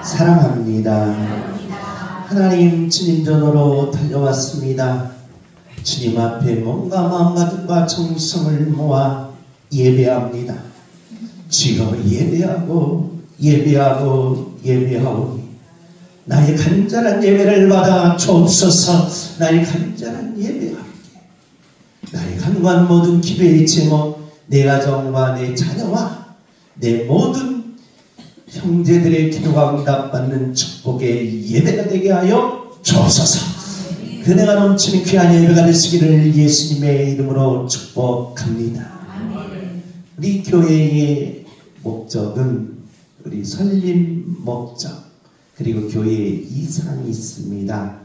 사랑합니다. 하나님, 주님 전으로 달려왔습니다. 주님 앞에 몸과 마음 가득과 정성을 모아 예배합니다. 주여, 예배하오니 나의 간절한 예배를 받아 주옵소서. 나의 간절한 예배하오니 나의 간구한 모든 기도의 제목, 내 가정과 내 자녀와 내 모든 형제들의 기도가 응답받는 축복의 예배가 되게 하여 주옵소서. 은혜가 넘치는 귀한 예배가 되시기를 예수님의 이름으로 축복합니다. 우리 교회의 목적은 우리 설립 목적, 그리고 교회의 이상이 있습니다.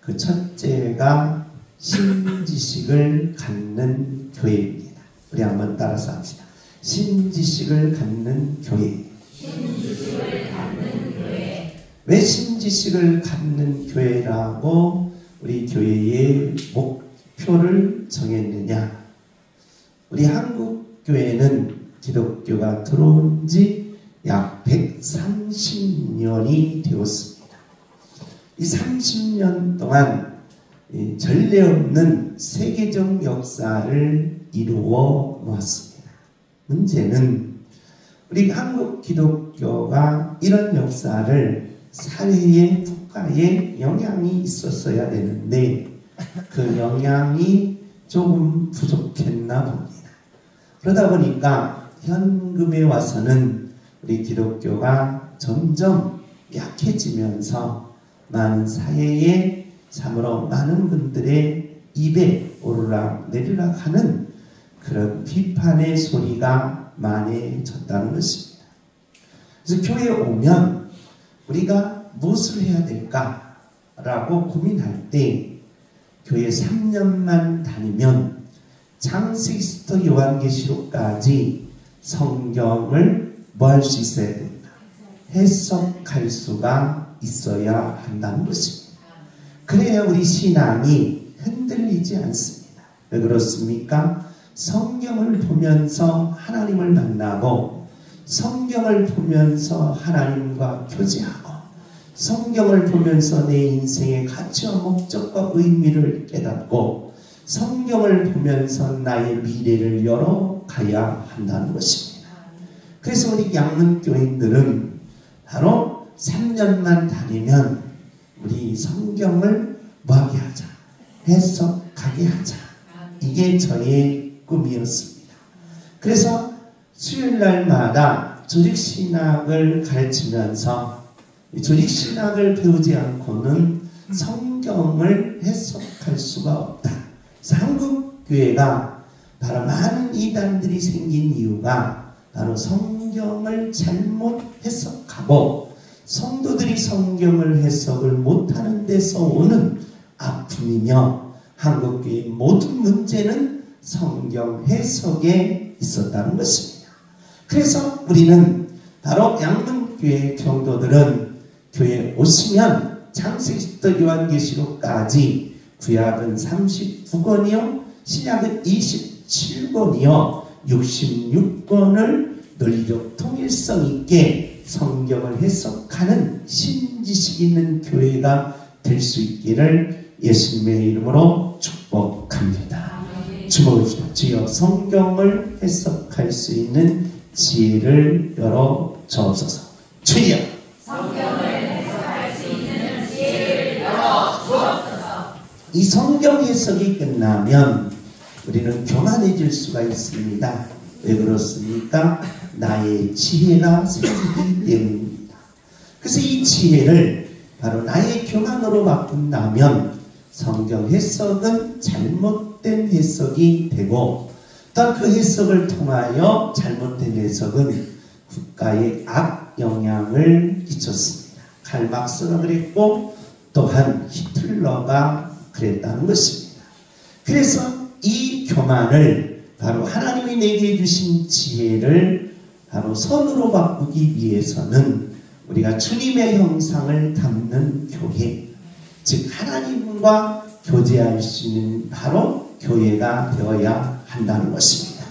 그 첫째가 신지식을 갖는 교회입니다. 우리 한번 따라서 합시다. 신지식을 갖는 교회. 왜 신지식을 갖는 교회라고 우리 교회의 목표를 정했느냐? 우리 한국 교회는 기독교가 들어온 지 약 130년이 되었습니다. 이 30년 동안 전례 없는 세계적 역사를 이루어 놓았습니다. 문제는 우리 한국 기독교가 이런 역사를 사회에, 국가에 영향이 있었어야 되는데 그 영향이 조금 부족했나 봅니다. 그러다 보니까 현금에 와서는 우리 기독교가 점점 약해지면서 많은 사회에 참으로 많은 분들의 입에 오르락 내리락 하는 그런 비판의 소리가 많아졌다는 것입니다. 그래서 교회에 오면 우리가 무엇을 해야 될까라고 고민할 때 교회 3년만 다니면 창세기부터 요한계시록까지 성경을 뭐 할 수 있어야 된다? 해석할 수가 있어야 한다는 것입니다. 그래야 우리 신앙이 흔들리지 않습니다. 왜 그렇습니까? 성경을 보면서 하나님을 만나고, 성경을 보면서 하나님과 교제하고, 성경을 보면서 내 인생의 가치와 목적과 의미를 깨닫고, 성경을 보면서 나의 미래를 열어가야 한다는 것입니다. 그래서 우리 양문교인들은 바로 3년만 다니면 우리 성경을 뭐하게 하자? 해석하게 하자. 이게 저의 꿈이었습니다. 그래서 수요일날마다 조직신학을 가르치면서 조직신학을 배우지 않고는 성경을 해석할 수가 없다. 그래서 한국교회가 바로 많은 이단들이 생긴 이유가 바로 성경을 잘못 해석하고 성도들이 성경을 해석을 못하는 데서 오는 아픔이며, 한국교회의 모든 문제는 성경 해석에 있었다는 것입니다. 그래서 우리는 바로 양문교회 성도들은 교회에 오시면 창세기부터 요한계시록까지 구약은 39권이요 신약은 27권이요 66권을 논리적 통일성 있게 성경을 해석하는 신지식 있는 교회가 될 수 있기를 예수님의 이름으로 축복합니다. 주목합시다. 주여, 성경을 해석할 수 있는 지혜를 열어 주옵소서. 주여, 성경을 해석할 수 있는 지혜를 열어 주옵소서. 이 성경 해석이 끝나면 우리는 교만해질 수가 있습니다. 왜 그렇습니까? 나의 지혜가 생기기 때문입니다. 그래서 이 지혜를 바로 나의 교만으로 바꾼다면 성경 해석은 잘못된 해석이 되고, 또한 그 해석을 통하여 잘못된 해석은 국가에 악영향을 끼쳤습니다. 칼 막스가 그랬고 또한 히틀러가 그랬다는 것입니다. 그래서 이 교만을 바로 하나님이 내게 주신 지혜를 바로 선으로 바꾸기 위해서는 우리가 주님의 형상을 담는 교회, 즉 하나님과 교제할 수 있는 바로 교회가 되어야 한다는 것입니다.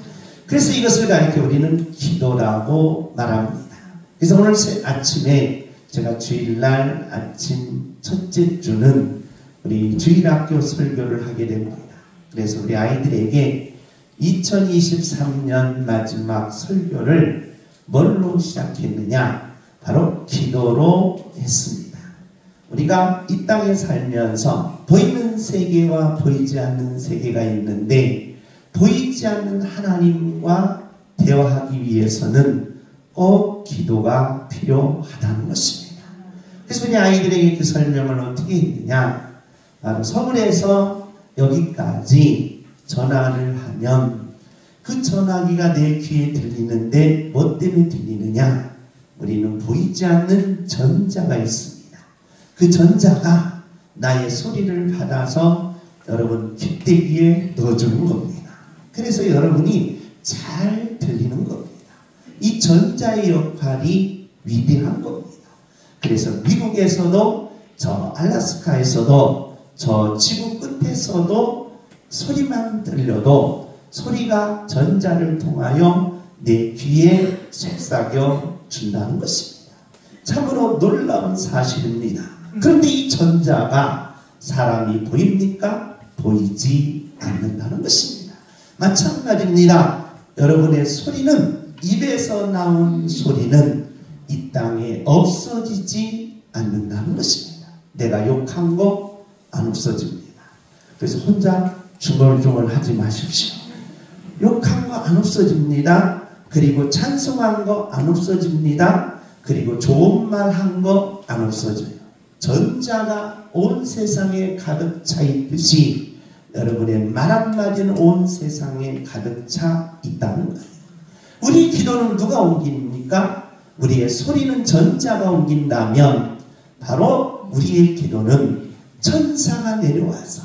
그래서 이것을 가리켜 우리는 기도라고 말합니다. 그래서 오늘 아침에 제가 주일날 아침 첫째 주는 우리 주일학교 설교를 하게 됩니다. 그래서 우리 아이들에게 2023년 마지막 설교를 뭘로 시작했느냐? 바로 기도로 했습니다. 우리가 이 땅에 살면서 보이는 세계와 보이지 않는 세계가 있는데 보이지 않는 하나님과 대화하기 위해서는 꼭 기도가 필요하다는 것입니다. 그래서 우리 아이들에게 그 설명을 어떻게 했느냐? 바로 서울에서 여기까지 전화를 하면 그 전화기가 내 귀에 들리는데 뭐 때문에 들리느냐? 우리는 보이지 않는 전자가 있습니다. 그 전자가 나의 소리를 받아서 여러분 귓대기에 넣어주는 겁니다. 그래서 여러분이 잘 들리는 겁니다. 이 전자의 역할이 위대한 겁니다. 그래서 미국에서도 저 알래스카에서도 저 지구 끝에서도 소리만 들려도 소리가 전자를 통하여 내 귀에 속삭여 준다는 것입니다. 참으로 놀라운 사실입니다. 그런데 이 전자가 사람이 보입니까? 보이지 않는다는 것입니다. 마찬가지입니다. 여러분의 소리는 입에서 나온 소리는 이 땅에 없어지지 않는다는 것입니다. 내가 욕한 거 안 없어집니다. 그래서 혼자 중얼중얼 하지 마십시오. 욕한 거 안 없어집니다. 그리고 찬송한 거 안 없어집니다. 그리고 좋은 말 한 거 안 없어져요. 전자가 온 세상에 가득 차 있듯이 여러분의 말 한마디는 온 세상에 가득 차 있다는 거예요. 우리 기도는 누가 옮깁니까? 우리의 소리는 전자가 옮긴다면 바로 우리의 기도는 천사가 내려와서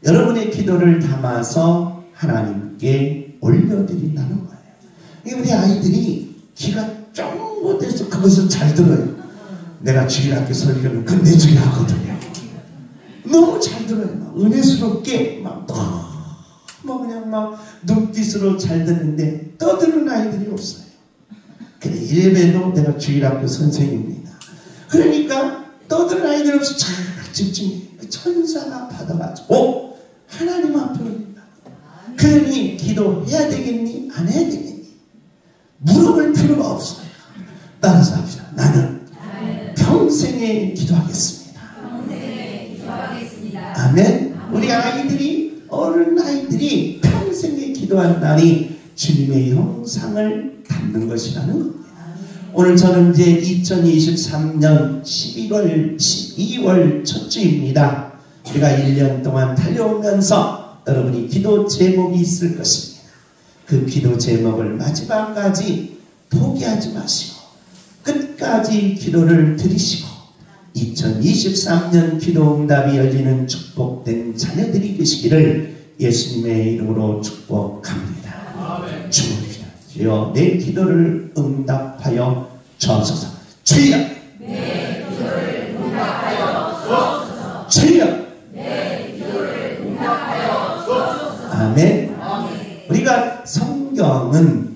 여러분의 기도를 담아서 하나님께 올려드린다는 거예요. 우리 아이들이 귀가 쫑 못해서 그것을 잘 들어요. 내가 주일학교 설교는 근데 주일하거든요. 너무 잘 들어요. 막 은혜스럽게 그냥 눈빛으로 잘 듣는데 떠드는 아이들이 없어요. 그래 예배도 내가 주일학교 선생입니다. 그러니까 떠드는 아이들 없이 잘 집중해. 천사가 받아가지고 하나님 앞에 올린다. 그러니 기도해야 되겠니? 안 해야 되겠니? 물어볼 필요가 없어요. 따라서 합시다. 나는 평생에 기도하겠습니다. 아멘. 우리 아이들이 어른 아이들이 평생에 기도한다니 주님의 형상을 담는 것이라는 겁니다. 오늘 저는 이제 2023년 12월 첫 주입니다. 우리가 1년 동안 달려오면서 여러분이 기도 제목이 있을 것입니다. 그 기도 제목을 마지막까지 포기하지 마시고 끝까지 기도를 드리시고 2023년 기도응답이 열리는 축복된 자녀들이 되시기를 예수님의 이름으로 축복합니다. 주여 내 기도를 응답하여 주옵소서. 주여 내 기도를 응답하여 주옵소서. 주여 내 기도를 응답하여 주옵소서. 아멘. 우리가 성경은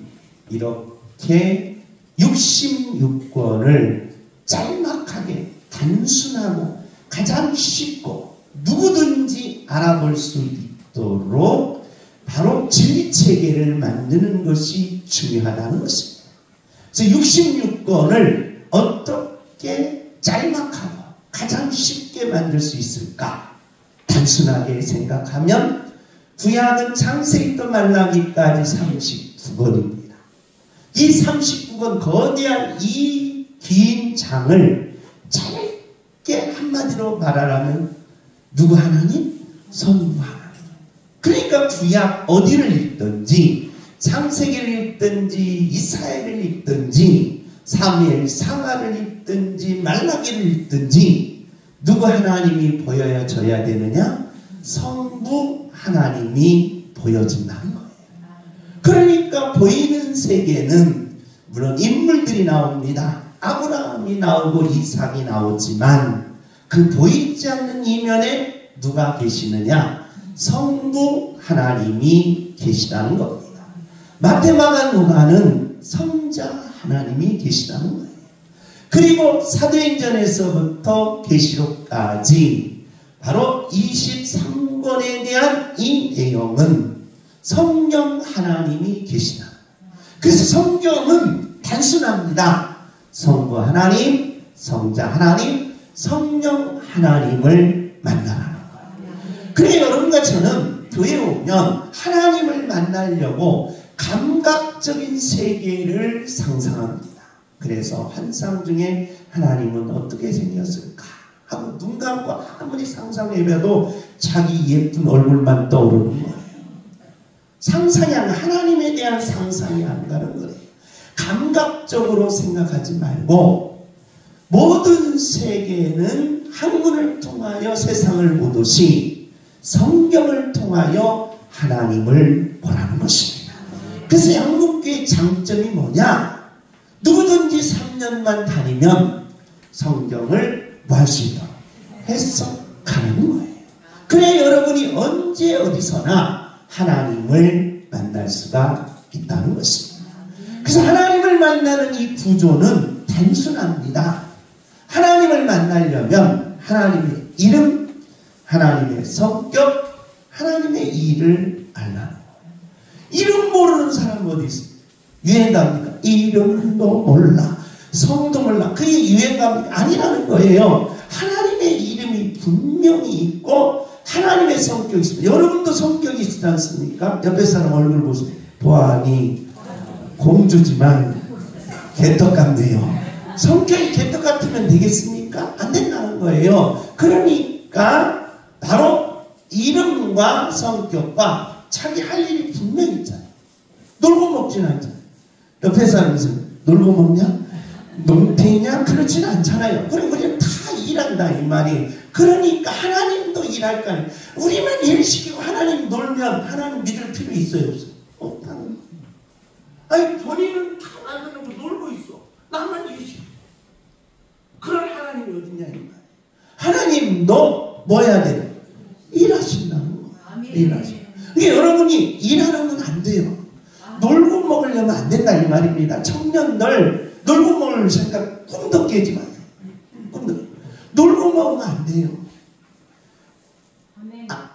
이렇게 66권을 짤막하게 단순하고 가장 쉽고 누구든지 알아볼 수 있도록 바로 진리체계를 만드는 것이 중요하다는 것입니다. 그래서 66권을 어떻게 짤막하고 가장 쉽게 만들 수 있을까? 단순하게 생각하면 구약은 창세기부터 말라기까지 39권입니다. 이 39권 거대한 이 긴 장을 짧게 한마디로 말하라면 누구 하나님? 성부 하나님. 그러니까 구약 어디를 읽든지 창세기를 읽든지 이사야를 읽든지 사무엘 상하를 읽든지 말라기를 읽든지 누구 하나님이 보여져야 되느냐? 성부 하나님이 보여진다는 거예요. 그러니까 보이는 세계는 물론 인물들이 나옵니다. 아브라함이 나오고 이삭이 나오지만 그 보이지 않는 이면에 누가 계시느냐? 성부 하나님이 계시다는 겁니다. 마태, 마가, 누가는 성자 하나님이 계시다는 거예요. 그리고 사도행전에서부터 계시록까지 바로 23권에 대한 이 내용은 성령 하나님이 계시다. 그래서 성경은 단순합니다. 성부 하나님, 성자 하나님, 성령 하나님을 만나라는 거예요. 그래 여러분과 저는 교회에 오면 하나님을 만나려고 감각적인 세계를 상상합니다. 그래서 환상 중에 하나님은 어떻게 생겼을까 하고 눈 감고 아무리 상상해봐도 자기 예쁜 얼굴만 떠오르는 거예요. 상상이 안, 하나님에 대한 상상이 안 가는 거예요. 감각적으로 생각하지 말고 모든 세계는 학문을 통하여 세상을 보듯이 성경을 통하여 하나님을 보라는 것입니다. 그래서 양국교의 장점이 뭐냐? 누구든지 3년만 다니면 성경을 뭐 할 수 있도록 해석하는 거예요. 그래 여러분이 언제 어디서나 하나님을 만날 수가 있다는 것입니다. 그래서 하나님을 만나는 이 구조는 단순합니다. 하나님을 만나려면 하나님의 이름, 하나님의 성격, 하나님의 일을 알라는 거예요. 이름 모르는 사람 어디 있습니까? 유행가입니까? 이름도 몰라, 성도 몰라. 그게 유행가입니까? 아니라는 거예요. 하나님의 이름이 분명히 있고 하나님의 성격이 있습니다. 여러분도 성격이 있지 않습니까? 옆에 사람 얼굴 보세요. 보아하니 공주지만 개떡 같네요. 성격이 개떡 같으면 되겠습니까? 안 된다는 거예요. 그러니까 바로 이름과 성격과 자기 할 일이 분명히 있잖아요. 놀고 먹지는 않잖아요. 옆에 사람에서 놀고 먹냐? 농태냐? 그렇지는 않잖아요. 그럼 우리는 다 일한다 이 말이. 그러니까 하나님도 일할 거 아니에요. 우리만 일 시키고 하나님 놀면 하나님 믿을 필요 있어요 없어요? 없다는 거예요. 아니 본인은 다 만들고 놀고 있어. 나만 일 시켜. 그런 하나님이 어딨냐 이 말이에요. 하나님도 뭐 해야 돼요? 일하신다는 거예요. 일하신다. 그러니까 여러분이 일하는 건 안 돼요. 놀고 먹으려면 안 된다 이 말입니다. 청년들 놀고 먹을 생각 꿈도 깨지 마요. 꿈도. 놀고 먹으면 안 돼요.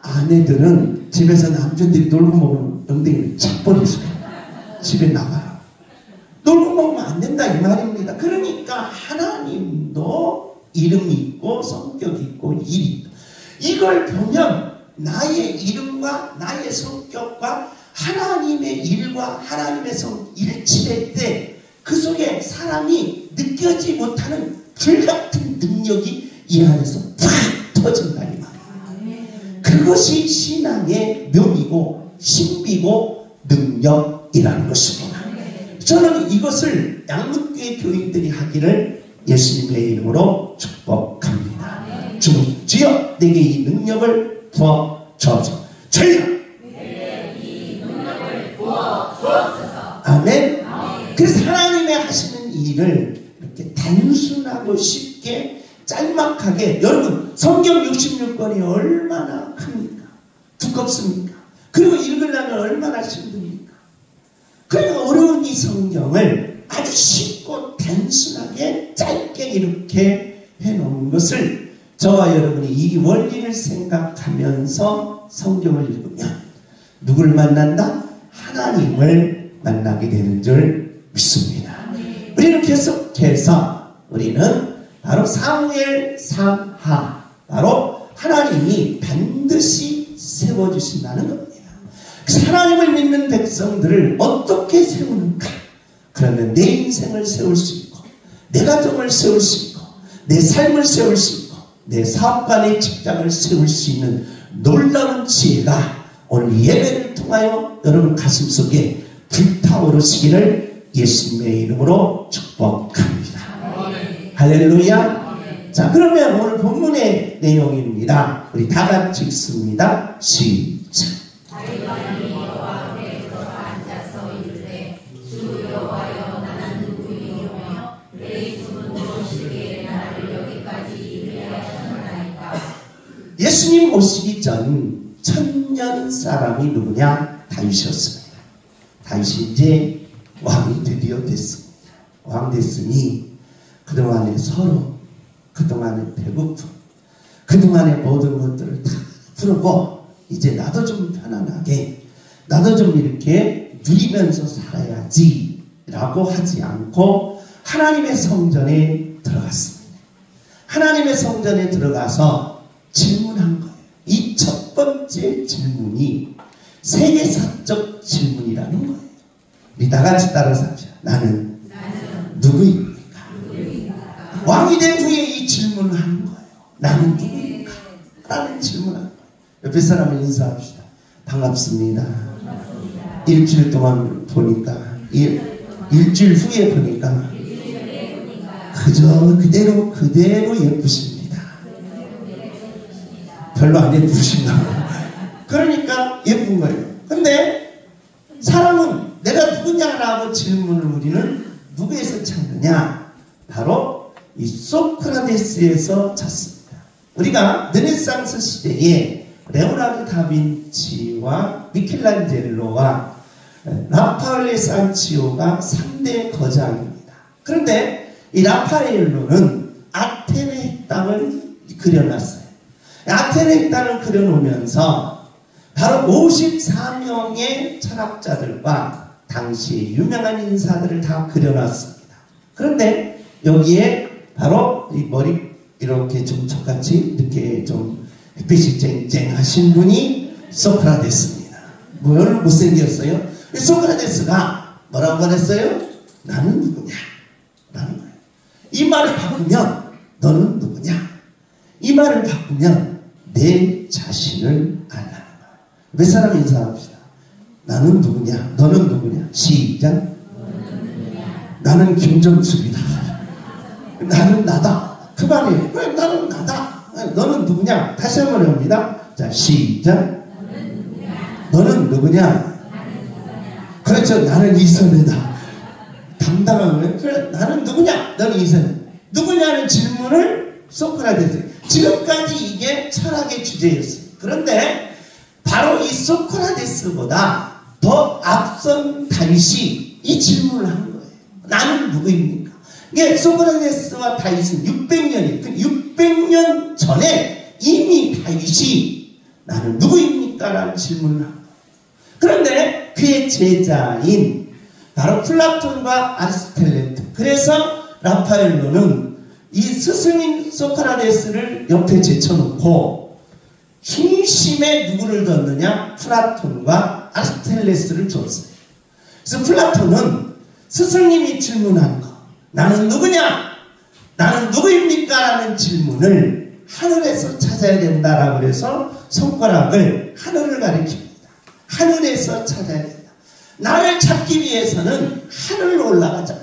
아내들은 집에서 남편들이 놀고 먹으면 엉덩이를 착 버리세요. 집에 나가라. 놀고 먹으면 안 된다 이 말입니다. 그러니까 하나님도 이름이 있고 성격이 있고 일이 있고, 이걸 보면 나의 이름과 나의 성격과 하나님의 일과 하나님의 성 일치될 때 그 속에 사람이 느끼지 못하는 불같은 능력이 이 안에서 팍 터진다 이 말이에요. 그것이 신앙의 묘미고 신비고 능력이라는 것입니다. 저는 이것을 양문교회 교인들이 하기를 예수님의 이름으로 축복합니다. 주여 내게 이 능력을 부어 주옵소서. 주여 내게 이 능력을 부어 주옵소서. 아멘. 그래서 하나님의 하시는 일을 이렇게 단순하고 쉽게 짤막하게, 여러분 성경 66권이 얼마나 큽니까? 두껍습니까? 그리고 읽으려면 얼마나 힘듭니까? 그러니까 어려운 이 성경을 아주 쉽고 단순하게 짧게 이렇게 해놓은 것을 저와 여러분이 이 원리를 생각하면서 성경을 읽으면 누굴 만난다? 하나님을 만나게 되는 줄 믿습니다. 우리는 계속해서 우리는 바로 사무엘 3하, 바로 하나님이 반드시 세워주신다는 겁니다. 그래서 하나님을 믿는 백성들을 어떻게 세우는가? 그러면 내 인생을 세울 수 있고, 내 가정을 세울 수 있고, 내 삶을 세울 수 있고, 내 사업과 내 직장을 세울 수 있는 놀라운 지혜가 오늘 예배를 통하여 여러분 가슴속에 불타오르시기를 예수님의 이름으로 축복합니다. 할렐루야. 자, 그러면 오늘 본문의 내용입니다. 우리 다 같이 읽습니다. 시작. 예수님 오시기 전 천년 사람이 누구냐? 다윗이었습니다. 다윗이 이제 왕이 드디어 됐습니다. 왕 됐으니 그동안의 서로, 그동안의 배고픔, 그동안의 모든 것들을 다 풀고 이제 나도 좀 편안하게, 나도 좀 이렇게 누리면서 살아야지 라고 하지 않고 하나님의 성전에 들어갔습니다. 하나님의 성전에 들어가서 질문한 거예요. 이 첫 번째 질문이 세계사적 질문이라는 거예요. 우리 다 같이 따라서 합시다. 나는 누구입니까? 왕이 된 후에 이 질문을 하는 거예요. 나는 누구입니까? 라는 질문을 하는 거예요. 옆에 사람을 인사합시다. 반갑습니다. 일주일 동안 보니까, 일주일 후에 보니까 그저 그대로 예쁘십니다. 별로 안 예쁘신가 봐요. 그러니까 예쁜 거예요. 근데 사람은 내가 누구냐라고 질문을 우리는 누구에서 찾느냐? 바로 이 소크라테스에서 찾습니다. 우리가 르네상스 시대에 레오나르도 다빈치와 미켈란젤로와 라파엘레 산치오가 3대 거장입니다. 그런데 이 라파엘로는 아테네 핵당을 그려놨어요. 아테네 핵당을 그려놓으면서 바로 54명의 철학자들과 당시 유명한 인사들을 다 그려놨습니다. 그런데 여기에 바로 이 머리 이렇게 좀 척같이 이렇게 좀 햇빛이 쨍쨍하신 분이 소크라테스입니다. 뭘 못생겼어요? 소크라테스가 뭐라고 말했어요? 나는 누구냐? 라는 거예요. 이 말을 바꾸면 너는 누구냐? 이 말을 바꾸면 내 자신을 알라는 거예요. 몇 사람 인사합시다. 나는 누구냐? 너는 누구냐? 시작. 나는 김정숙이다. 나는 나다. 그 말이에요. 왜 나는 나다. 너는 누구냐? 다시 한번 해봅니다. 자, 시작. 너는 누구냐? 그렇죠. 나는 이선혜다. 당당한 거예요. 그래, 나는 누구냐? 너는 이선혜. 누구냐는 질문을 소크라테스. 지금까지 이게 철학의 주제였어요. 그런데 바로 이 소크라테스보다 더 앞선 다윗이 이 질문을 한 거예요. 나는 누구입니까? 이게 소크라테스와 다윗은 600년이, 600년 전에 이미 다윗이 나는 누구입니까? 라는 질문을 한 거예요. 그런데 그의 제자인 바로 플라톤과 아리스토텔레스, 그래서 라파엘로는 이 스승인 소크라테스를 옆에 제쳐놓고 중심에 누구를 뒀느냐? 플라톤과 아리스토텔레스를 줬어요. 그래서 플라톤은 스승님이 질문한 거, 나는 누구냐? 나는 누구입니까? 라는 질문을 하늘에서 찾아야 된다라고 해서 손가락을 하늘을 가리킵니다. 하늘에서 찾아야 된다. 나를 찾기 위해서는 하늘로 올라가자.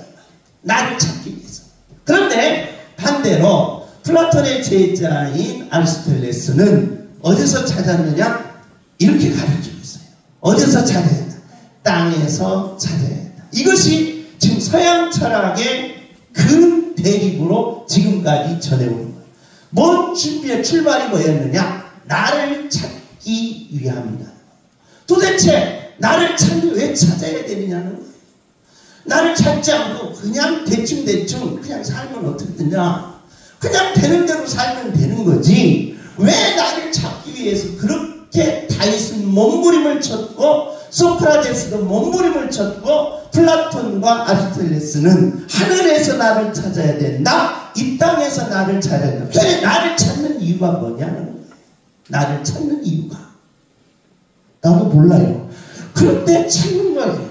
나를 찾기 위해서. 그런데 반대로 플라톤의 제자인 아리스토텔레스는 어디서 찾았느냐? 이렇게 가르치고 있어요. 어디서 찾아야 된다? 땅에서 찾아야 된다. 이것이 지금 서양 철학의 큰 대립으로 지금까지 전해오는 거예요. 뭔 준비의 출발이 뭐였느냐? 나를 찾기 위함이다. 도대체 나를 왜 찾아야 되느냐는 거예요. 나를 찾지 않고 그냥 대충 그냥 살면 어떻게 되냐? 그냥 되는 대로 살면 되는 거지. 왜 나를 찾기 위해서 그렇게 다윗은 몸부림을 쳤고 소크라테스도 몸부림을 쳤고 플라톤과 아리스토텔레스는 하늘에서 나를 찾아야 된다. 이 땅에서 나를 찾아야 된다. 그래, 나를 찾는 이유가 뭐냐는 거예요. 나를 찾는 이유가. 나도 몰라요. 그런데 찾는 거예요.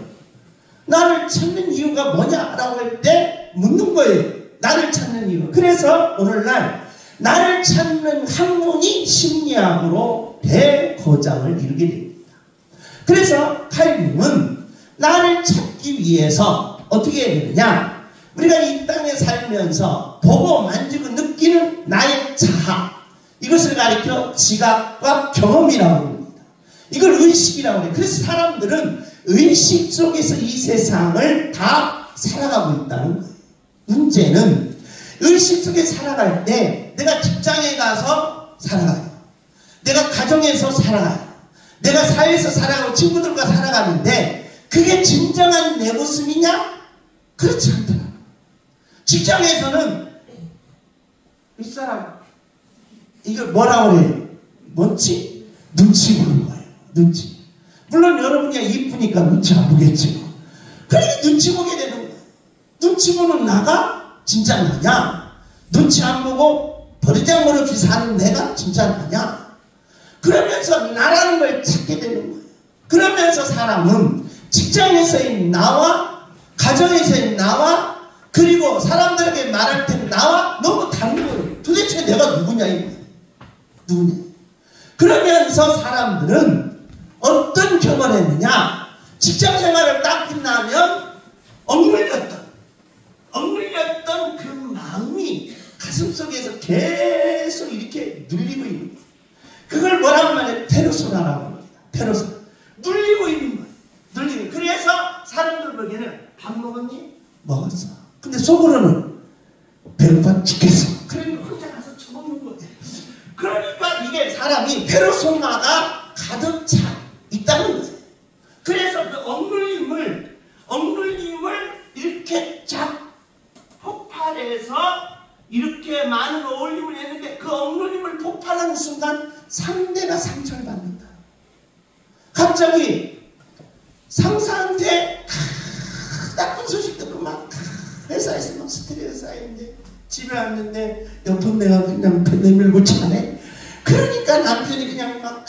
나를 찾는 이유가 뭐냐라고 할 때 묻는 거예요. 나를 찾는 이유. 그래서 오늘날 나를 찾는 학문이 심리학으로 대거장을 이루게 됩니다. 그래서 칼륨은 나를 찾기 위해서 어떻게 해야 되느냐? 우리가 이 땅에 살면서 보고 만지고 느끼는 나의 자아, 이것을 가리켜 지각과 경험이라고 합니다. 이걸 의식이라고 해요. 그래서 사람들은 의식 속에서 이 세상을 다 살아가고 있다는 거예요. 문제는 의식 속에 살아갈 때 내가 직장에 가서 살아가요. 내가 가정에서 살아가요. 내가 사회에서 살아가고 친구들과 살아가는데 그게 진정한 내 모습이냐? 그렇지 않더라. 직장에서는 윗사람 이걸 뭐라 그래? 뭔지? 눈치 보는 거예요. 눈치. 물론 여러분이 이쁘니까 눈치 안 보겠지. 그러니까 눈치 보게 되는 거예요. 눈치 보는 나가 진짜 나냐? 눈치 안 보고 버리장머리 사는 내가 진짜 나냐? 그러면서 나라는 걸 찾게 되는 거예요. 그러면서 사람은 직장에서의 나와 가정에서의 나와 그리고 사람들에게 말할 때 나와 너무 다른 거예요. 도대체 내가 누구냐 이거예요. 누구냐. 그러면서 사람들은 어떤 경험을 했느냐. 직장생활을 딱 끝나면 억눌렸던 그 마음이 가슴속에서 계속 이렇게 눌리고 있는 거예요. 그걸 뭐라고 말해요? 페르소나라고 합니다. 페르소나. 눌리고 있는 거예요. 눌리고. 그래서 사람들 보기에는 밥 먹었니? 먹었어. 근데 속으로는 배고파 죽겠어. 그러니까 혼자 가서 처먹는 거예요. 그러니까 이게 사람이 페르소나가 가득 차 있다는 거예요. 그래서 그 억눌림을 이렇게 쫙 폭발해서 이렇게 많은 어울림을 했는데 그 억눌림을 폭발하는 순간 상대가 상처를 받는다. 갑자기 상사한테 나쁜 소식 듣고 막 회사에서 막 스트레스 쌓이는데 집에 왔는데 옆은 내가 그냥 내밀고 자네. 그러니까 남편이 그냥 막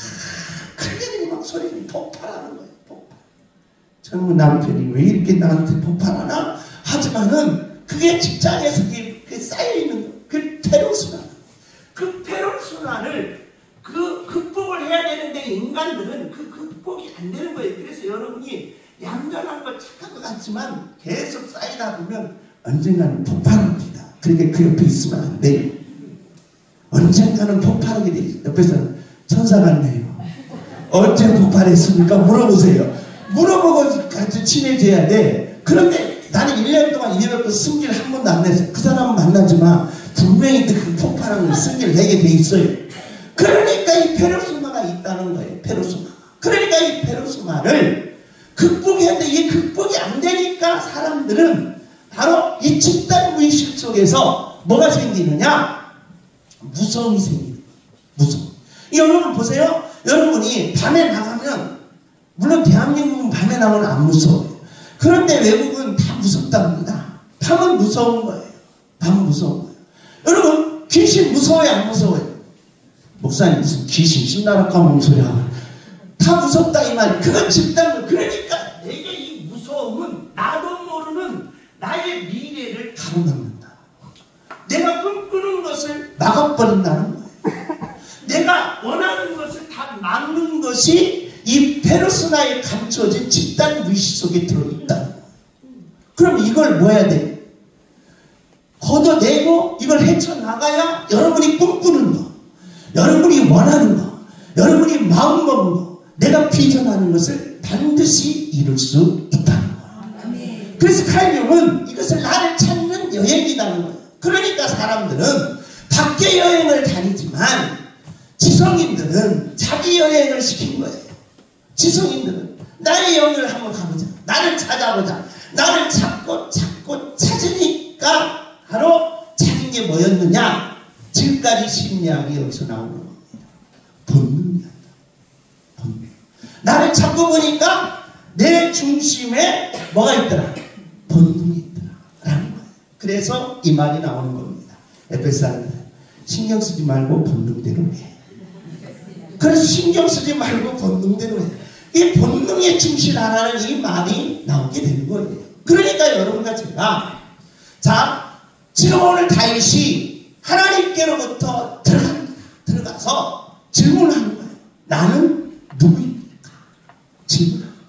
크게 막 소리를 폭발하는 거예요. 폭발. 젊은 남편이 왜 이렇게 나한테 폭발하나? 하지만은 그게 직장에서 그게 쌓여있는 거예요. 그 페르소나. 그 페르소나를 극복을 해야 되는데 인간들은 그 극복이 안 되는 거예요. 그래서 여러분이 얌전한 걸 착한 것 같지만 계속 쌓이다 보면 언젠가는 폭발합니다. 그러니까 그 옆에 있으면 안 돼요. 언젠가는 폭발하게 돼 있어요. 옆에서 천사 같네요. 언제 폭발했습니까? 물어보세요. 물어보고 같이 친해져야 돼. 그런데 나는 1년 동안 이래놓고 승질 한 번도 안 냈어요. 그 사람은 만나지 마. 분명히 그 폭발하는 승질을 내게 돼 있어요. 그러니까 이 페르소나가 있다는 거예요. 페르소나. 그러니까 이 페르소나를 극복해야 되는데 이게 극복이 안 되니까 사람들은 바로 이 집단 무의식 속에서 뭐가 생기느냐? 무서움이 생기는 거예요. 무서움. 여러분 보세요. 여러분이 밤에 나가면 물론 대한민국은 밤에 나가면 안 무서워요. 그런데 외국은 다 무섭답니다. 밤은 무서운 거예요. 밤은 무서운 거예요. 여러분 귀신 무서워요? 안 무서워요? 목사님 무슨 귀신 신나락하면 소리야. 다 무섭다 이 말이에요. 그건 집단. 그러니까 내게 이 무서움은 나도 모르는 나의 미래를 가로막는다. 내가 꿈꾸는 것을 막아버린다는 거예요. 내가 원하는 것을 다 막는 것이 이 페르소나에 감춰진 집단 무의식 속에 들어있다는 거예요. 그럼 이걸 뭐 해야 돼? 걷어내고 이걸 헤쳐나가야 여러분이 꿈꾸는 거, 여러분이 원하는 거, 여러분이 마음먹은 거, 내가 비전하는 것을 반드시 이룰 수 있다는 거예요. 그래서 칼륨은 이것을 나를 찾는 여행이라는 거예요. 그러니까 사람들은 밖에 여행을 다니지만 지성인들은 자기 여행을 시킨 거예요. 지성인들은 나의 여행을 한번 가보자. 나를 찾아보자. 나를 찾고 찾으니까 바로 찾은 게 뭐였느냐? 지금까지 심리학이 여기서 나오는 겁니다. 본능이었다. 본능. 나를 찾고 보니까 내 중심에 뭐가 있더라? 본능이 있더라. 라는 거예요. 그래서 이 말이 나오는 겁니다. 에베소서는 신경 쓰지 말고 본능대로 해. 그래서 신경 쓰지 말고 본능대로 해. 이 본능에 충실하라는 이 말이 나오게 되는 거예요. 그러니까 여러분과 제가 자 지금 오늘 다윗이 하나님께로부터 들어가서 질문하는 거예요. 나는 누구입니까? 질문하는 거예요.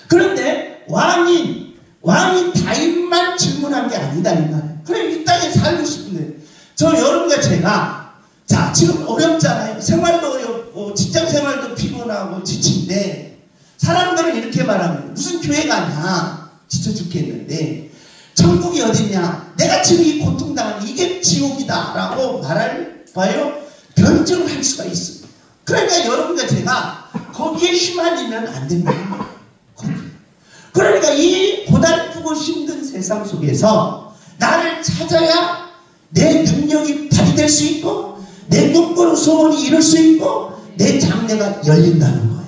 그런데 왕인 다윗만 질문한 게 아니다 이 말이에요. 그래 이 땅에 살고 싶은데 저 여러분과 제가 자 지금 어렵잖아요. 생활도 어렵고 직장 생활도 피곤하고 지친데 사람들은 이렇게 말합니다. 무슨 교회 가냐? 지쳐 죽겠는데 천국이 어딨냐? 내가 지금 이 고통당하는 이게 지옥이다 라고 말할 봐요. 변증할 수가 있습니다. 그러니까 여러분과 제가 거기에 휘말리면 안 됩니다. 그러니까 이 고달프고 힘든 세상 속에서 나를 찾아야 내 능력이 발휘될 될 수 있고 내 꿈꾸는 소원이 이룰 수 있고 내 장래가 열린다는 거예요.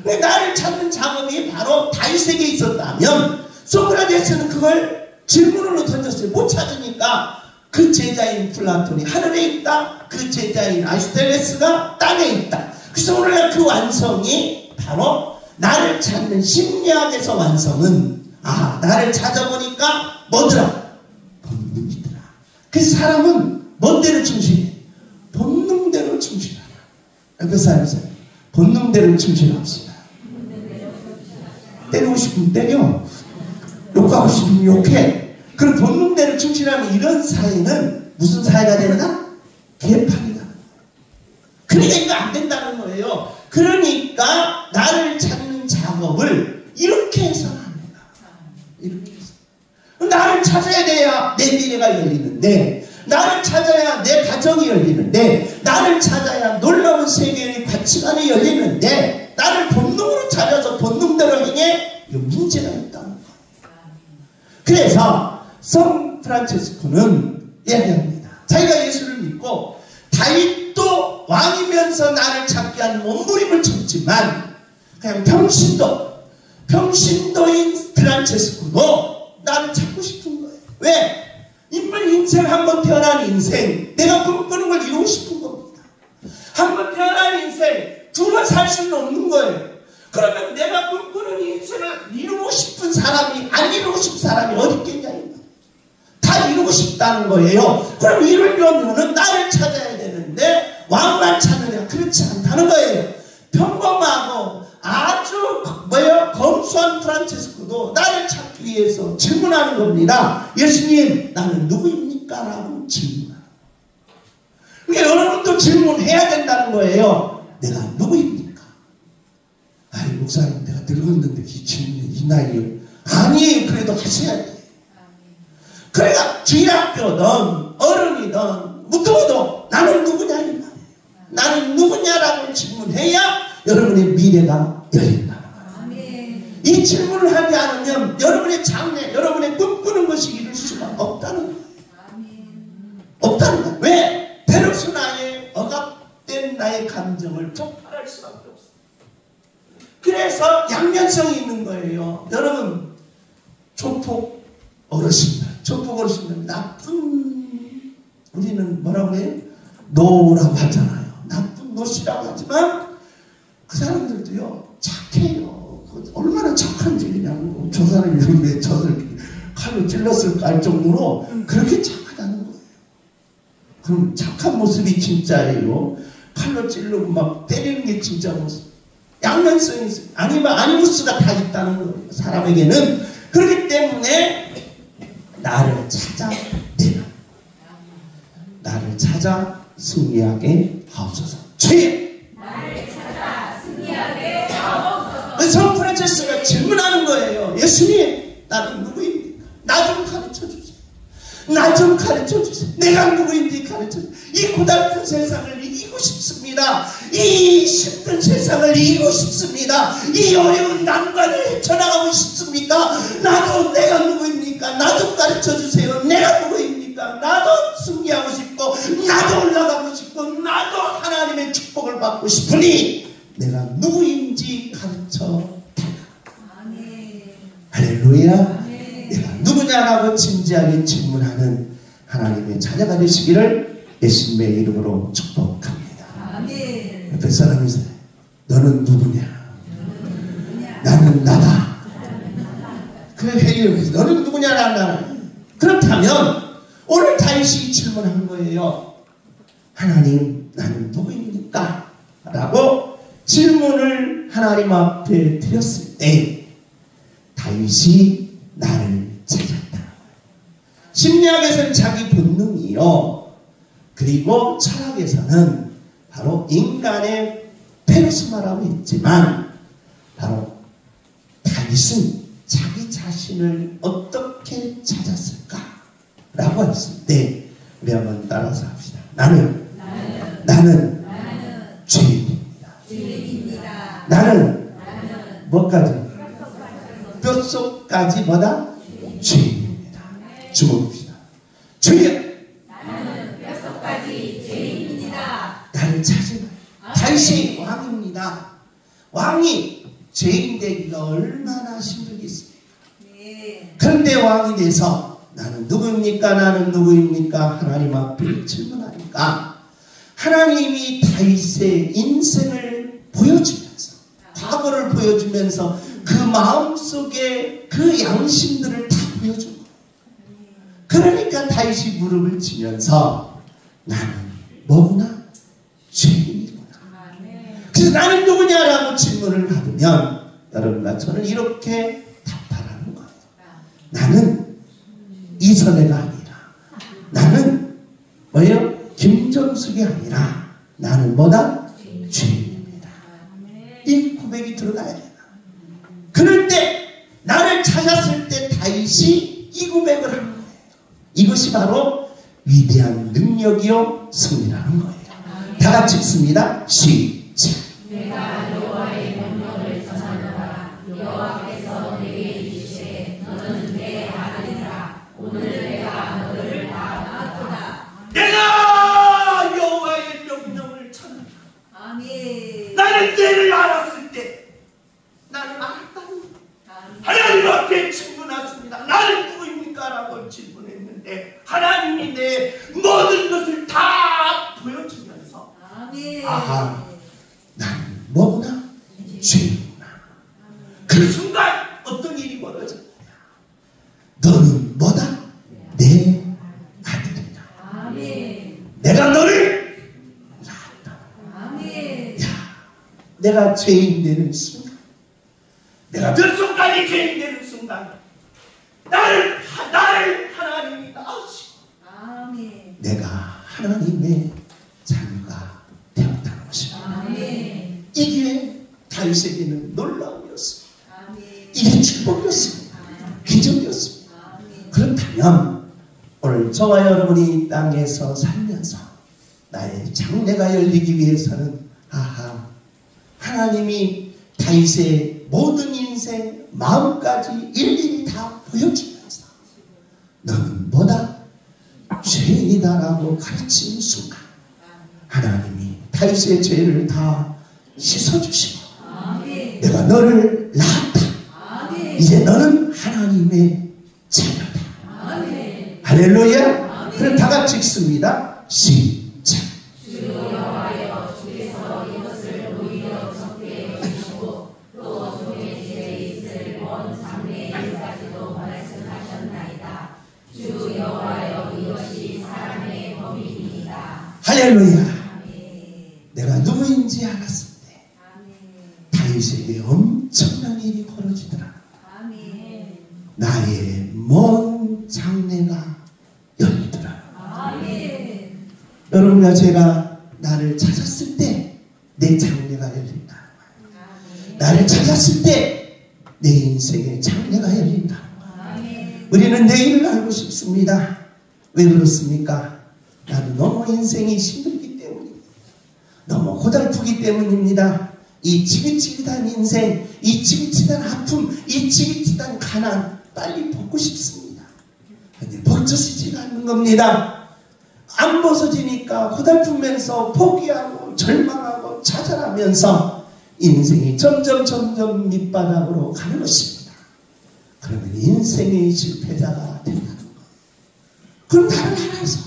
왜 나를 찾는 작업이 바로 다윗에게 있었다면 소크라테스는 그걸 질문으로 던졌어요. 못 찾으니까 그 제자인 플라톤이 하늘에 있다. 그 제자인 아리스토텔레스가 땅에 있다. 그래서 오늘날 그 완성이 바로 나를 찾는 심리학에서 완성은 나를 찾아보니까 뭐더라? 본능이더라. 그래서 사람은 뭔대로 충실해? 본능대로 충실하라. 옆에 사람이세요. 본능대로 충실합시다. 때리고 싶으면 때려. 욕하고 싶으면 욕해. 그럼 본능대로 충실하면 이런 사회는 무슨 사회가 되나? 개판이다. 그러니까 이거 안 된다는 거예요. 그러니까 나를 찾는 작업을 이렇게 해서는 안 된다. 이렇게 해서. 나를 찾아야 돼야 내 미래가 열리는데, 나를 찾아야 내 가정이 열리는데, 나를 찾아야 놀라운 세계의 가치관이 열리는데, 나를 본능으로 찾아서 본능대로 행해? 이거 문제가 있다는 거예요. 그래서 성 프란체스코는 이야기합니다. 자기가 예수를 믿고 다윗도 왕이면서 나를 찾게 한 몸부림을 쳤지만 그냥 평신도인 프란체스코도 나를 찾고 싶은 거예요. 왜? 인생 한 번 태어난 인생 내가 꿈꾸는 걸 이루고 싶은 겁니다. 한 번 태어난 인생 두 번 살 수는 없는 거예요. 그러면 내가 꿈꾸는 인생을 이루고 싶은 사람이 안 이루고 싶은 사람이 어디 있겠냐. 다 이루고 싶다는 거예요. 그럼 이루려면 나를 찾아야 되는데 왕만 찾느냐? 그렇지 않다는 거예요. 평범하고 아주 검소한 프란체스코도 나를 찾기 위해서 질문하는 겁니다. 예수님, 나는 누구입니까? 라고 질문하는 거예요. 그러니까 여러분도 질문해야 된다는 거예요. 내가 누구입니까? 아니 목사님, 내가 늙었는데 이 질문에 이 나이에 아니 그래도 하셔야 돼. 그러니까 주일학교든 어른이든 무도도 나는 누구냐 이 말이에요. 나는 누구냐라고 질문해야 여러분의 미래가 열린다. 이 질문을 하지 않으면 여러분의 장래, 여러분의 꿈꾸는 것이 이룰 수가 없다는 거예요. 없다는 거예요. 왜? 대로수 나의 억압된 나의 감정을 폭발할 수밖에 없어요. 그래서 양면성이 있는 거예요. 여러분, 조폭 어르신들 나쁜, 우리는 뭐라고 해요? 노라고 하잖아요. 나쁜 노씨라고 하지만 그 사람들도요 착해요. 얼마나 착한지 그냥 저 사람이 왜 저를 칼로 찔렀을까 할 정도로 그렇게 착하다는 거예요. 그럼 착한 모습이 진짜예요? 칼로 찔르고 막 때리는 게 진짜 모습. 양면성이 있어요. 아니무스가 다 있다는 거예요. 사람에게는. 그렇기 때문에 나를 찾아 승리하게 하옵소서. 주님! 나를 찾아 승리하게 하옵소서. 성 프란체스코가 질문하는 거예요. 예수님, 나는 누구입니까? 나 좀 가르쳐주세요. 나 좀 가르쳐주세요. 내가 누구인지 가르쳐주세요. 이 고달픈 세상을 이기고 싶습니다. 이 힘든 세상을 이기고 싶습니다. 이 어려운 난관을 헤쳐나가고 싶습니다. 나도 내가 누구입니까? 나 좀 가르쳐주세요. 내가 누구입니까? 나도 승리하고 싶고 나도 올라가고 싶고 나도 하나님의 축복을 받고 싶으니 내가 누구인지 가르쳐 달라. 할렐루야. 내가 누구냐라고 진지하게 질문하는 하나님의 자녀가 되시기를 예수님의 이름으로 축복합니다. 옆에 사람이 너는 누구냐? 나는 나다. 그래 회의를 너는 누구냐? 나다. 그렇다면 오늘 다윗이 질문한 거예요. 하나님, 나는 누구입니까? 라고 질문을 하나님 앞에 드렸을 때 다윗이 나를 찾았다. 심리학에서는 자기 본능이요. 그리고 철학에서는 바로 인간의 페르소마라고 했지만 바로 다윗은 자기 자신을 어떻게 찾았을까? 라고 했을 때 우리 한번 따라서 합시다. 나는 죄인입니다. 나는 뭐까지? 뼛속까지 뭐다? 죄인입니다. 주목합시다. 주여! 나는 뼛속까지 다윗이 왕입니다. 왕이 죄인 되기가 얼마나 힘들겠습니까? 그런데 왕이 돼서 나는 누구입니까? 나는 누구입니까? 하나님 앞에 질문하니까 하나님이 다윗의 인생을 보여주면서 과거를 보여주면서 그 마음속에 그 양심들을 다 보여준 거예요. 그러니까 다윗이 무릎을 치면서 나는 뭐구나? 죄인이구나. 그래서 나는 누구냐라고 질문을 받으면 여러분과 저는 이렇게 답하라는 거예요. 나는 이선혜가 아니라 나는 뭐예요? 김정숙이 아니라 나는 뭐다? 죄인입니다. 이 고백이 들어가야 돼요. 그럴 때 나를 찾았을 때 다윗이 이 고백을 한 거예요. 이것이 바로 위대한 능력이요 승리라는 거예요. 다 같이 읽습니다. 시작. 내가 여호와의 명령을 전하노라. 여호와께서 내게 이르시되 너는 내 아들이라. 오늘 내가 너를 낳았구나. 내가 여호와의 명령을 전한다. 아멘. 나는 죄를 알았을 때 나는 알았다는 하나님 앞에 질문했습니다. 나는 누구입니까? 라고 질문했는데 하나님이 내 모든 것을 다 보여주면서 아멘. 아하, 나는 뭐구나? 죄구나. 그 순간 어떤 일이 벌어졌냐? 너는 뭐다? 내 아들이다. 아멘. 내가 너를 낳았다. 아멘. 야, 내가 죄인 되는 순간, 내가 몇 순간이 죄인 되는 순간, 나를 하나님이 낳으시고, 아멘. 내가 하나님의 자녀가 되었다는 것입니다. 아멘. 이게 다윗에게는 놀라움이었습니다. 아멘. 이게 축복이었습니다. 기적이었습니다. 아멘. 그렇다면 오늘 저와 여러분이 이 땅에서 살면서 나의 장래가 열리기 위해서는 아하, 하나님이 다윗의 모든 인생 마음까지 일일이 다 보여주면서 너는 뭐다? 죄인이다라고 가르치는 순간 하나님이 다윗의 죄를 다 씻어주시고 아멘. 내가 너를 낳았다. 아멘. 이제 너는 하나님의 자녀다. 아멘. 할렐루야. 그럼 다 같이 읽습니다. 시작. 주 여호와여 주께서 이것을 오히려 적게 여기시고 또 종의 집에 있을 먼 장래일까지도 말씀하셨나이다. 주 여호와여 이것이 사람의 범인이다. 할렐루야. 아멘. 내가 누구인지 알았을 때 아멘. 다윗에게 엄청난 일이 벌어지더라. 아멘. 나의 먼 장래가 열리더라. 아멘. 여러분과 제가 나를 찾았을 때 내 장래가 열린다. 아멘. 나를 찾았을 때 내 인생의 장래가 열린다. 아멘. 우리는 내일을 알고 싶습니다. 왜 그렇습니까? 나는 너무 인생이 힘들기 때문입니다. 너무 고달프기 때문입니다. 이 지긋지긋한 인생, 이 지긋지긋한 아픔, 이 지긋지긋한 가난 빨리 벗고 싶습니다. 근데 벗어지지가 않는 겁니다. 안 벗어지니까 고달프면서 포기하고 절망하고 좌절하면서 인생이 점점 밑바닥으로 가는 것입니다. 그러면 인생의 실패자가 된다는 거예요. 그럼 나를 알아서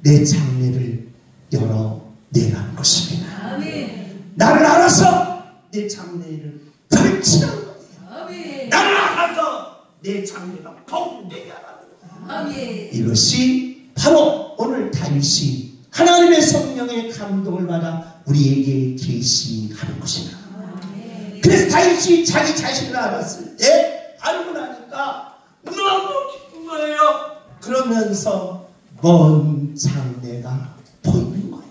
내 장래를 열어내라는 것입니다. 아멘. 나를 알아서 내 장래를 펼치라는 거예요. 아멘. 나를 알아서 내 장래가 복되게 하라는 거예요. 아멘. 이것이 바로 오늘 다윗이 하나님의 성령의 감동을 받아 우리에게 계시하는 것이다. 아멘. 그래서 다윗이 자기 자신을 알았을 때 알고 나니까 너무 기쁜 거예요. 그러면서 먼 장래가 보이는 거예요.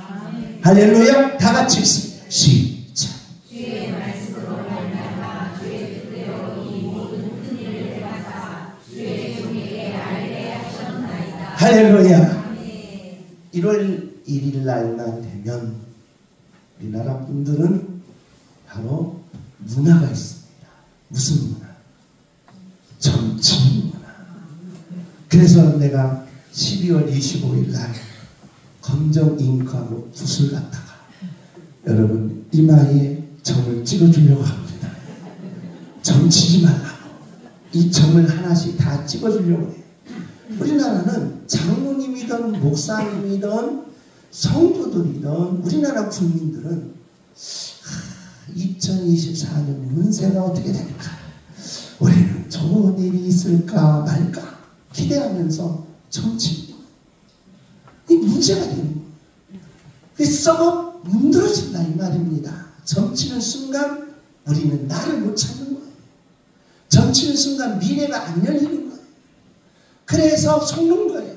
아멘. 할렐루야. 다 같이 읽습니다. 시작. 주의 말씀으로 말미암아 주의 뜻대로 이 모든 큰 일을 행하사 주의 종에게 알게 하셨나이다. 할렐루야. 아멘. 1월 1일 날만 되면 우리나라 분들은 바로 문화가 있습니다. 무슨 문화? 정치 문화. 그래서 내가 12월 25일 날 검정 잉크하고 붓을 갖다가 여러분 이마에 점을 찍어주려고 합니다. 점 치지 말라고. 이 점을 하나씩 다 찍어주려고 해요. 우리나라는 장로님이든 목사님이든 성도들이든 우리나라 국민들은 2024년 운세가 어떻게 될까? 우리는 좋은 일이 있을까 말까 기대하면서 점칩니다. 이 문제가 되는 거예요. 썩어 문드러진다 이 말입니다. 점치는 순간 우리는 나를 못 찾는 거예요. 점치는 순간 미래가 안 열리는 거예요. 그래서 속는 거예요.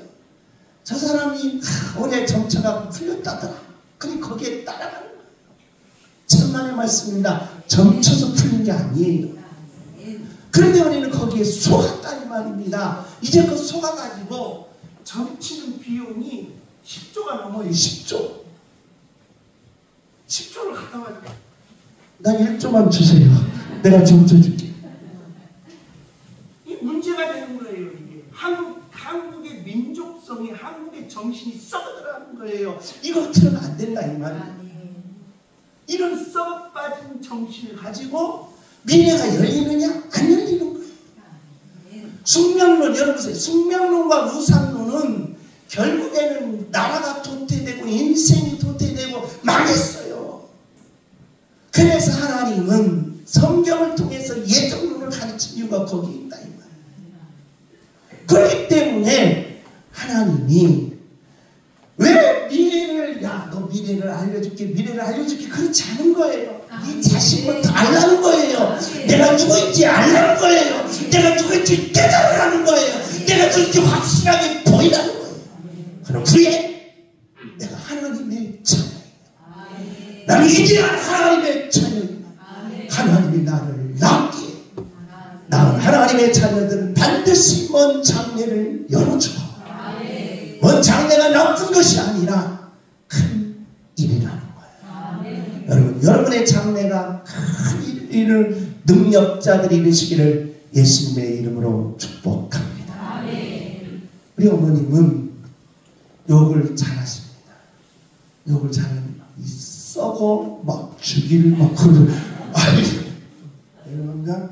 저 사람이 올해 점쳐가고 풀렸다더라. 그럼 거기에 따라가는 거예요. 천만의 말씀입니다. 점쳐서 풀린 게 아니에요. 그런데 우리는 거기에 속았다 이 말입니다. 이제 그 속아가지고 점치는 비용이 10조가 넘어요. 10조. 10조를 갖다 가지고 나 1조만 주세요. 내가 점쳐줄게. 이 문제가 되는 거예요. 이게 한국의 민족성이 한국의 정신이 썩어들어가는 거예요. 이거 틀어는 안 된다 이 말이에요. 이런 썩어 빠진 정신을 가지고 미래가 열리느냐 안 열리는 거예요. 숙명론 여러분 보세요. 숙명론과 우상론은 결국에는 나라가 도태되고 인생이 도태되고 망했어요. 그래서 하나님은 성경을 통해서 예정론을 가르친 이유가 거기에 있다 이 말이에요. 그렇기 때문에 하나님이 왜 미래를 너 미래를 알려줄게 미래를 알려줄게 그렇지 않은 거예요. 네 자신부터 알라는 거예요. 내가 누구인지 알라는 거예요. 내가 누구인지 깨달으라는 거예요. 내가 누구인지 확실하게 보이라는 거예요. 그럼 후에 내가 하나님의 자녀예요. 나는 이제야 하나님의 자녀예요. 하나님이 나를 낳기에 나는 하나님의 자녀들은 반드시 먼 장래를 열어줘. 먼 장래가 나쁜 것이 아니라 큰 일이라는 거예요. 여러분, 여러분의 장래가 큰 일을 능력자들이 이루시기를 예수님의 이름으로 축복합니다. 우리 어머님은 욕을 잘하십니다. 욕을 잘합니다. 이 썩어 막 주기를 막 그러고 여러분가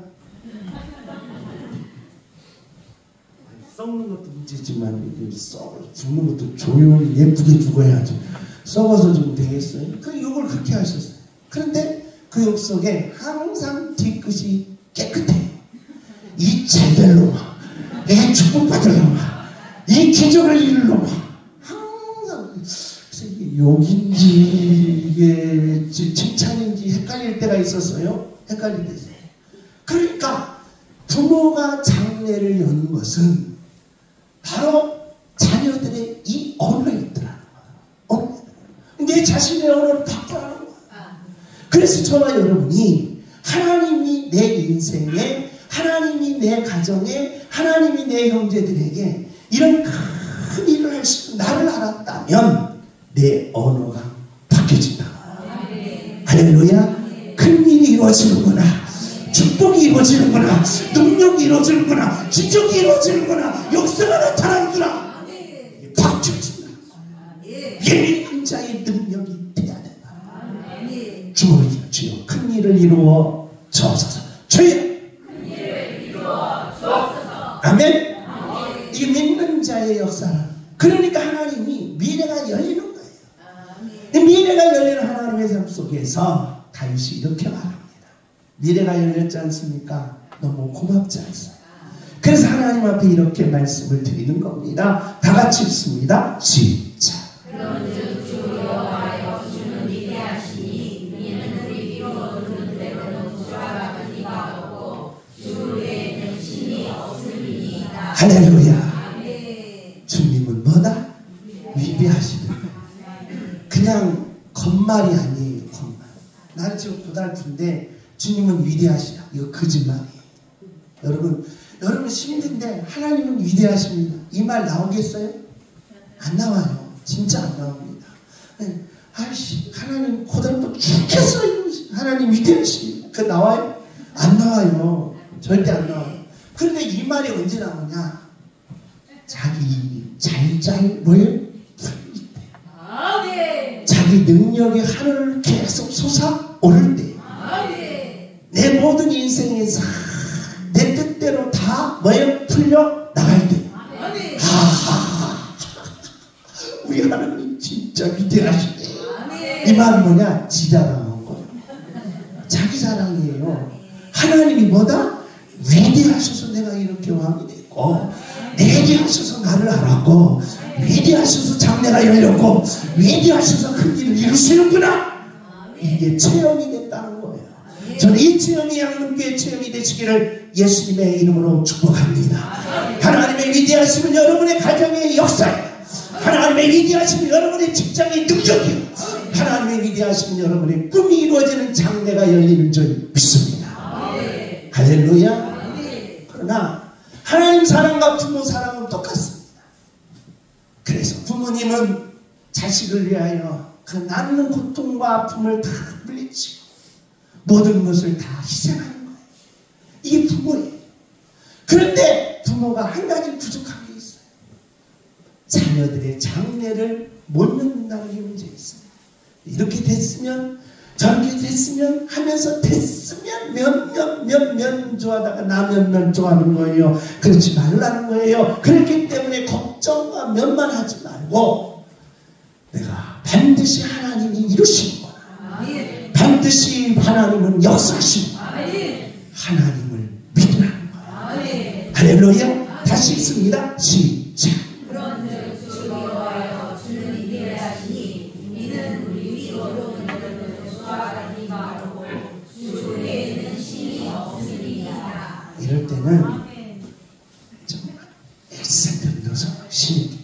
썩는 것도 문제지만 죽는 것도 조용히 예쁘게 죽어야지. 썩어서 좀 되겠어요? 그 욕을 그렇게 하셨어요. 그런데 그 욕 속에 항상 뒤끝이 깨끗해요. 이 잘될 놈아, 이 축복받을 놈아, 이 기적을 이룰 놈아. 항상 이게 욕인지 이게 칭찬인지 헷갈릴 때가 있었어요. 헷갈릴 때. 그러니까 부모가 장래를 여는 것은 바로 자녀들의 이 언어에 있더라는 거예요. 내 자신의 언어를 바꾸라는 거예요. 그래서 저와 여러분이 하나님이 내 인생에, 하나님이 내 가정에, 하나님이 내 형제들에게 이런 큰 일을 할 수 있는 나를 알았다면 내 언어가 바뀌어진다. 할렐루야. 큰 일이 이루어지는구나. 축복이 이루어지는구나. 능력이 이루어지는구나. 기적이 이루어지는구나. 역사가 나타나는구나. 바뀌어진다. 예민한 자의 능력이 돼야 된다. 주여 큰 일을 이루어 주옵소서. 주여 큰 일을 이루어 주옵소서. 아멘. 이게 믿는 자의 역사라. 그러니까 하나님이 미래가 열리는 거예요. 미래가 열리는 하나님의 삶 속에서 다윗이 이렇게 말합니다. 미래가 열렸지 않습니까? 너무 고맙지 않습니까? 그래서 하나님 앞에 이렇게 말씀을 드리는 겁니다. 다 같이 읽습니다. 시작. 그런즉 주 여호와여 주는 위대하시니 이는 우리 위로는 때로는 주와 같은 이가 없고 주 외에는 신이 없음이니이다. 할렐루야. 주님은 뭐다? 위대하시다. 그냥 겉말이 아니에요. 겉말. 나는 지금 고달픈데 주님은 위대하시다. 이거 거짓말이에요. 여러분 힘든데 하나님은 위대하십니다. 이 말 나오겠어요? 안 나와요. 진짜 안 나옵니다. 아이씨, 하나님 고달프 죽겠어요. 하나님 위대하십니다. 그거 나와요? 안 나와요. 절대 안 나와요. 그런데 이 말이 언제 나오냐? 자기 뭐예요? 자기 능력의 하늘을 계속 솟아오를 때 내 모든 인생이 내 뜻대로 다 뭐에 풀려 나갈 때 우리 하나님 진짜 위대하시네. 이 말은 뭐냐? 지 자랑한 거예요. 자기 자랑이에요. 하나님이 뭐다? 위대하셔서 내가 이렇게 왕이 됐고, 위대하셔서 나를 알았고, 위대하셔서 장래가 열렸고, 위대하셔서 큰 일을 이루시는구나. 이게 체험이 됐다는 거예요. 저는 이 체험이 양문교의 체험이 되시기를 예수님의 이름으로 축복합니다. 하나님의 위대하심은 여러분의 가정의 역사예요. 하나님의 위대하심은 여러분의 직장의 능력이요. 하나님의 위대하심은 여러분의 꿈이 이루어지는 장래가 열리는 줄 믿습니다. 할렐루야. 그러나 하나님 사랑과 부모 사랑은 똑같습니다. 그래서 부모님은 자식을 위하여 그 낳는 고통과 아픔을 다 물리치고 모든 것을 다 희생하는 거예요. 이게 부모예요. 그런데 부모가 한 가지 부족한 게 있어요. 자녀들의 장래를 못 낳는다는 게 문제 있어요. 이렇게 됐으면 저렇게 됐으면 하면서 됐으면 몇 좋아하다가 나 몇 좋아하는 거예요. 그렇지 말라는 거예요. 그렇기 때문에 걱정과 몇만 하지 말고 내가 반드시 하나님이 이루시는 거야. 반드시 하나님은 역사하시는 거야. 하나님을 믿으라는 거야. 할렐루야. 다시 읽습니다. 시작. 그런즉 주 여호와여 주는 위대하시니 이는 우리 위로는 주와 같이 말하고 주 외에는 신이 없으리이다. 이럴 때는 정말 일생들려서 신이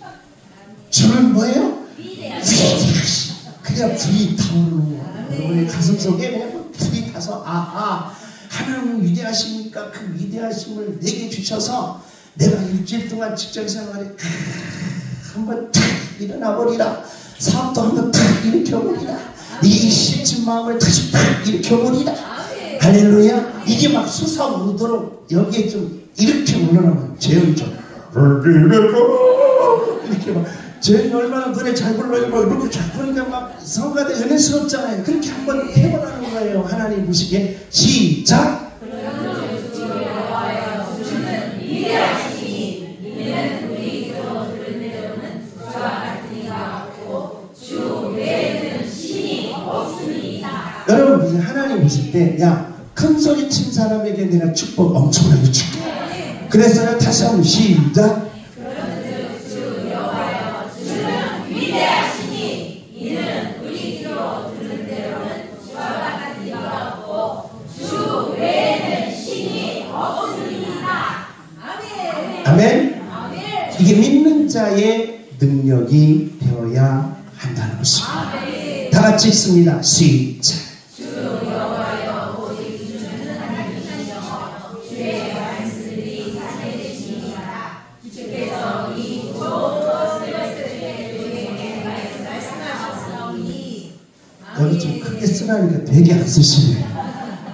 주는 뭐예요? 위대하시. 그냥 불이 타오르는 거예요. 여러분의 가슴 속에 그냥 불이 타서 하나님은 위대하시니까 그 위대하심을 내게 주셔서 내가 일주일 동안 직장생활에 한번 탁 일어나버리라. 사업도 한번 탁 일으켜버리라. 이 시친 마음을 다시 탁 일으켜버리라. 할렐루야. 이게 막 솟아오르도록 여기에 좀 이렇게 올라가면 재현이 좀 이렇게 막 재현이 얼마나 노래 잘 불러요. 막 이렇게 잘 부르니까 막 성가대 은혜스럽잖아요. 그렇게 한번 해보라는 거예요. 하나님 보시기에 시작. 여러분 이제 하나님 보실 때 야 큰 소리 친 사람에게 내가 축복 엄청나게 줄게. 그래서 다시 한번 시작. 주 여호와여 주는 위대하시니 이는 우리 귀로 들은 대로는 주와 같은 이가 없고 주 외에는 신이 없으리이다. 아멘. 아멘. 아멘. 이게 믿는 자의 능력이 되어야 한다는 것입니다. 아멘. 다 같이 읽습니다. 시작. 여기 좀 크게 쓰라니까 되게 안 쓰시네요.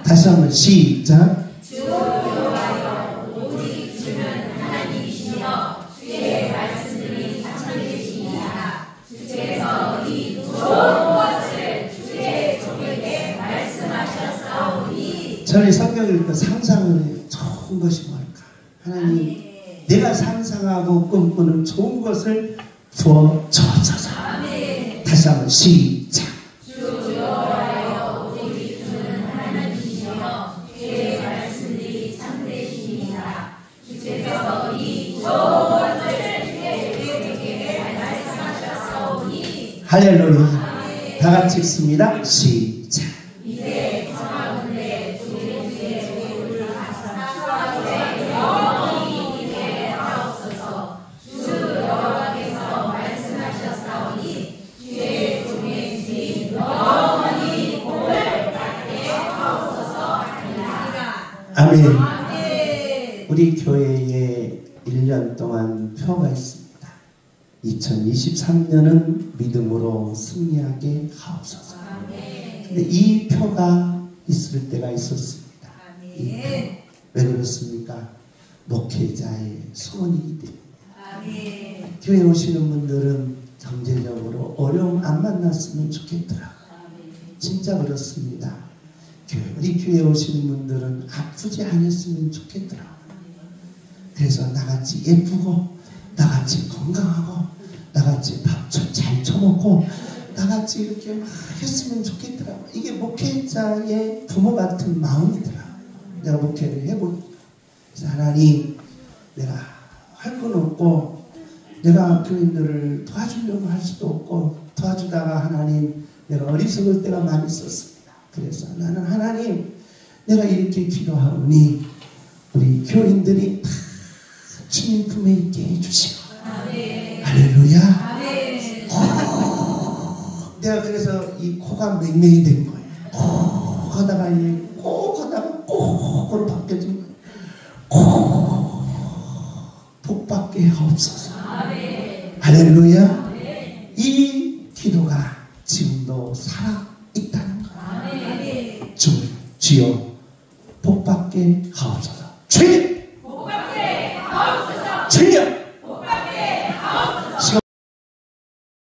다시 한번 시작. 주 여호와여 오직 주는 하나님이시며 주의 말씀들이 참되시니라. 주께서 이 좋은 것을 주의 종에게 말씀하셨사오니. 저는 성경을 읽고 상상을 좋은 것이 뭘까? 하나님 내가 상상하고 꿈꾸는 좋은 것을 부어 주옵소서. 다시 한번 시작. 할렐루야. 다 같이 읽습니다. 시작. 이제 청하건대 주의 조를 하사 영원히 이르게 하옵소서. 주 여호와께서 말씀하셨사오니 주의 종의 주인 영원히 복을 받게 하옵소서 하니라. 아멘. 우리 교회에 1년 동안 표가 있습니다. 2023년은 믿음으로 승리하게 하옵소서. 근데 이 표가 있을 때가 있었습니다. 이 표. 왜 그렇습니까? 목회자의 소원이기 때문에. 교회 오시는 분들은 경제적으로 어려움 안 만났으면 좋겠더라고요. 진짜 그렇습니다. 우리 교회 오시는 분들은 아프지 않았으면 좋겠더라고요. 그래서 나같이 예쁘고 나같이 건강하고 나같이 밥 잘 처먹고 나같이 이렇게 막 했으면 좋겠더라고요. 이게 목회자의 부모 같은 마음이더라고요. 내가 목회를 해보니까. 그래서 하나님, 내가 할 건 없고 내가 교인들을 도와주려고 할 수도 없고 도와주다가 하나님 내가 어리석을 때가 많이 있었습니다. 그래서 나는 하나님, 내가 이렇게 기도하오니 우리 교인들이 다 주님 품에 있게 해주시고 할렐루야. 내가 그래서 이 코가 맹맹이 된 거예요. 꼭 하다가 꼭으로 바뀌어진 거예요. 복밖에 없어서. 할렐루야. 이 기도가 지금도 살아있다는 거예요. 주여 복밖에 하옵소서. 주님! 주님!